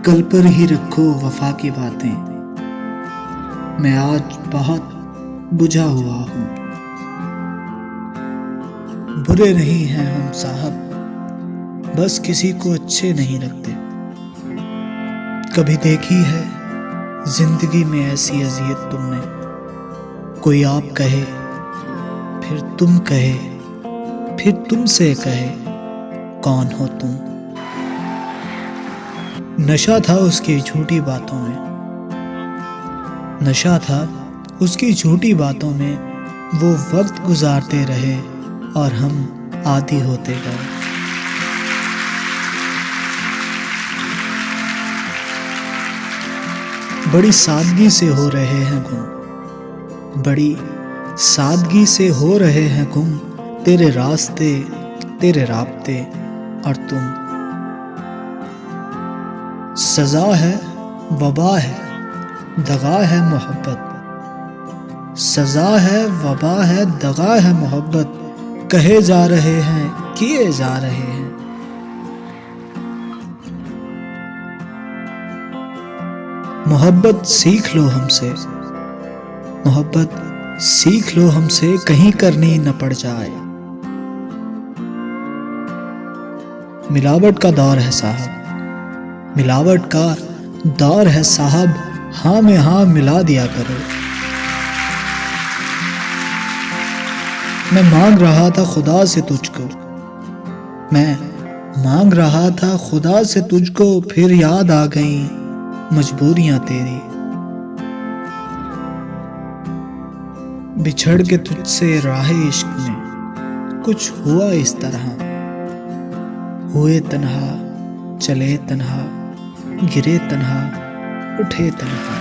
कल पर ही रखो वफा की बातें। मैं आज बहुत बुझा हुआ हूँ। बुरे नहीं हैं हम साहब, बस किसी को अच्छे नहीं लगते। कभी देखी है जिंदगी में ऐसी अजियत तुमने? कोई आप कहे, फिर तुम कहे, फिर तुमसे कहे, कौन हो तुम? नशा था उसकी झूठी बातों में, नशा था उसकी झूठी बातों में। वो वक्त गुजारते रहे और हम आदी होते गए। बड़ी सादगी से हो रहे हैं गुम, बड़ी सादगी से हो रहे हैं गुम, तेरे रास्ते, तेरे राब्ते और तुम। सजा है, वबा है, दगा है मोहब्बत। सजा है, वबा है, दगा है मोहब्बत। कहे जा रहे हैं, किए जा रहे हैं। मोहब्बत सीख लो हमसे, मोहब्बत सीख लो हमसे, कहीं करनी न पड़ जाए। मिलावट का दौर है साहब, मिलावट का दौर है साहब, हाँ में हाँ मिला दिया करो। मैं मांग रहा था खुदा से तुझको, मैं मांग रहा था खुदा से तुझको, फिर याद आ गई मजबूरियां तेरी। बिछड़ के तुझसे राहे इश्क में कुछ हुआ इस तरह, हुए तन्हा, चले तन्हा, गिरे तन्हा, उठे तन्हा।